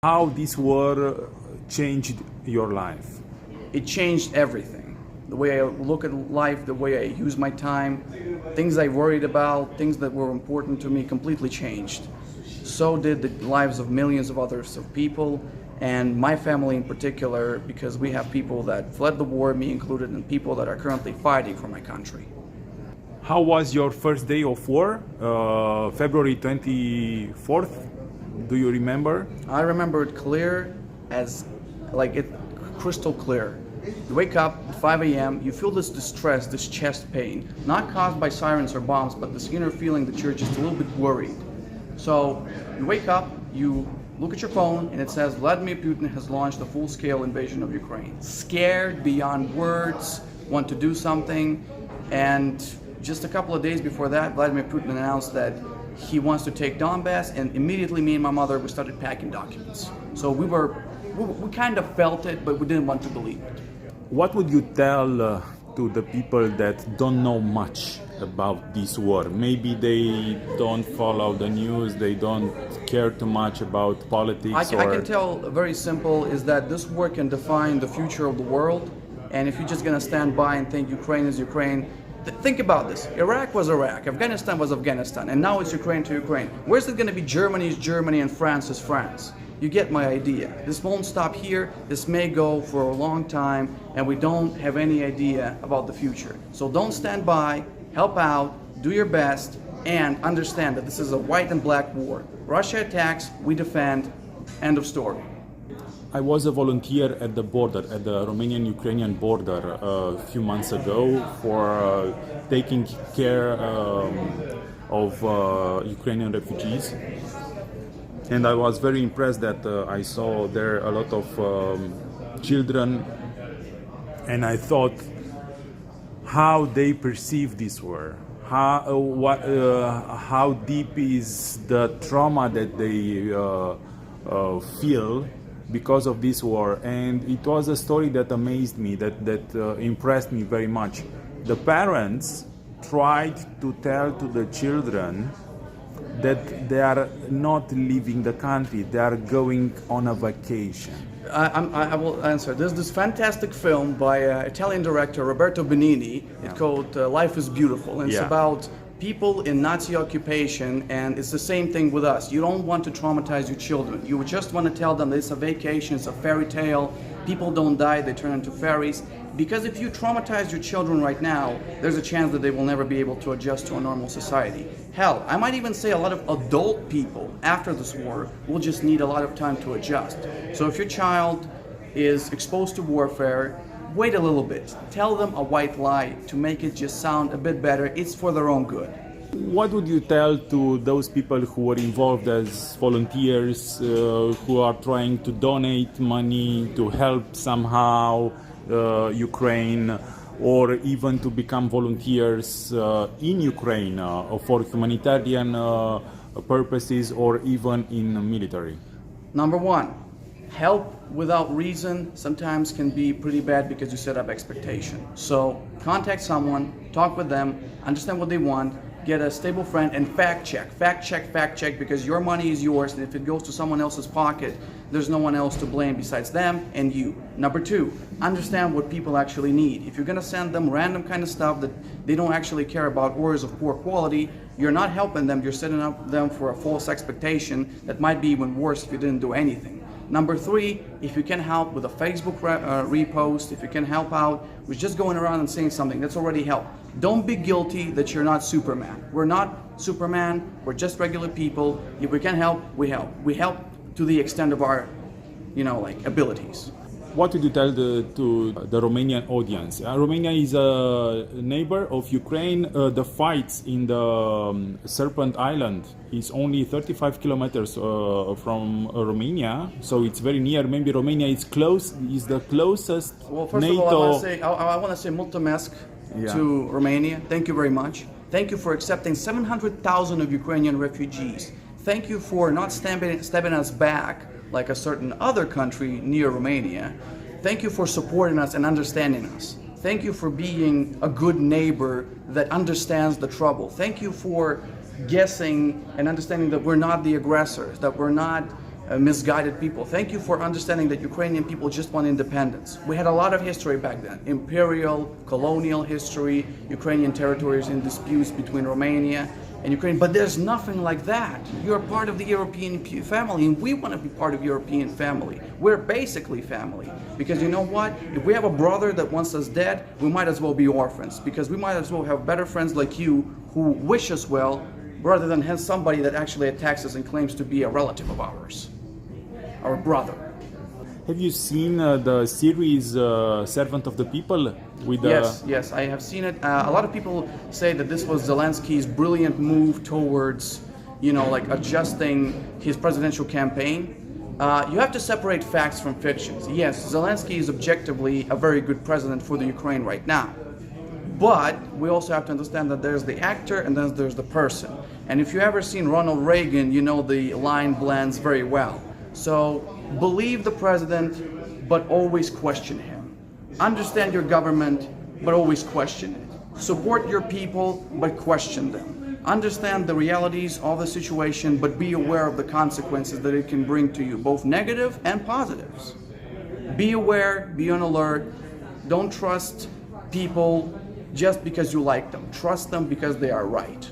How this war changed your life? It changed everything. The way I look at life, the way I use my time, things I worried about, things that were important to me completely changed. So did the lives of millions of others of people, and my family in particular, because we have people that fled the war, me included, and people that are currently fighting for my country. How was your first day of war, February 24th? Do you remember? I remember it clear as, crystal clear. You wake up at 5 a.m., you feel this distress, this chest pain, not caused by sirens or bombs, but this inner feeling that you're just a little bit worried. So you wake up, you look at your phone, and it says Vladimir Putin has launched a full-scale invasion of Ukraine. Scared beyond words, want to do something, and just a couple of days before that, Vladimir Putin announced that he wants to take Donbass, and immediately me and my mother, we started packing documents. So we kind of felt it, but we didn't want to believe it. What would you tell to the people that don't know much about this war? Maybe they don't follow the news, they don't care too much about politics. I can tell very simple is that this war can define the future of the world, and if you're just going to stand by and think Ukraine is Ukraine, think about this. Iraq was Iraq, Afghanistan was Afghanistan, and now it's Ukraine to Ukraine. Where's it going to be? Germany is Germany and France is France. You get my idea. This won't stop here. This may go for a long time, and we don't have any idea about the future. So don't stand by, help out, do your best, and understand that this is a white and black war. Russia attacks, we defend, end of story. I was a volunteer at the border, at the Romanian-Ukrainian border a few months ago for taking care of Ukrainian refugees. And I was very impressed that I saw there a lot of children, and I thought how they perceive this war, how deep is the trauma that they feel because of this war. And it was a story that amazed me, that impressed me very much. The parents tried to tell to the children that they are not leaving the country, they are going on a vacation. I will answer. There's this fantastic film by Italian director Roberto Benigni. It's called Life is Beautiful, and it's about people in Nazi occupation, and it's the same thing with us. You don't want to traumatize your children. You just want to tell them that it's a vacation, it's a fairy tale. People don't die, they turn into fairies. Because if you traumatize your children right now, there's a chance that they will never be able to adjust to a normal society. Hell, I might even say a lot of adult people after this war will just need a lot of time to adjust. So if your child is exposed to warfare, wait a little bit. Tell them a white lie to make it just sound a bit better. It's for their own good. What would you tell to those people who were involved as volunteers, who are trying to donate money to help somehow Ukraine, or even to become volunteers in Ukraine for humanitarian purposes, or even in military? Number one, help without reason sometimes can be pretty bad because you set up expectation. So contact someone, talk with them, understand what they want, get a stable friend, and fact check, because your money is yours, and if it goes to someone else's pocket, there's no one else to blame besides them and you. Number two, understand what people actually need. If you're going to send them random kind of stuff that they don't actually care about or is of poor quality, you're not helping them, you're setting up them for a false expectation that might be even worse if you didn't do anything. Number three, if you can help with a Facebook repost, if you can help out with just going around and saying something, that's already help. Don't be guilty that you're not Superman. We're not Superman, we're just regular people. If we can help, we help. We help to the extent of our, abilities. What would you tell to the Romanian audience? Romania is a neighbor of Ukraine. The fights in the Serpent Island is only 35 kilometers from Romania, so it's very near. Maybe Romania is the closest Well, first NATO. of all, I want to say mulțumesc to Romania. Thank you very much. Thank you for accepting 700,000 of Ukrainian refugees. Thank you for not stabbing us back like a certain other country near Romania. Thank you for supporting us and understanding us. Thank you for being a good neighbor that understands the trouble. Thank you for guessing and understanding that we're not the aggressors, that we're not misguided people. Thank you for understanding that Ukrainian people just want independence. We had a lot of history back then. Imperial, colonial history, Ukrainian territories in disputes between Romania and Ukraine. But there's nothing like that. You're part of the European family, and we want to be part of European family. We're basically family. Because you know what? If we have a brother that wants us dead, we might as well be orphans. Because we might as well have better friends like you who wish us well, rather than have somebody that actually attacks us and claims to be a relative of ours, our brother. Have you seen the series Servant of the People? With Yes, I have seen it. A lot of people say that this was Zelensky's brilliant move towards, like adjusting his presidential campaign. You have to separate facts from fictions. Yes, Zelensky is objectively a very good president for the Ukraine right now. But we also have to understand that there's the actor and then there's the person. And if you ever seen Ronald Reagan, you know the line blends very well. So believe the president, but always question him. Understand your government, but always question it. Support your people, but question them. Understand the realities of the situation, but be aware of the consequences that it can bring to you, both negative and positives. Be aware, be on alert. Don't trust people just because you like them. Trust them because they are right.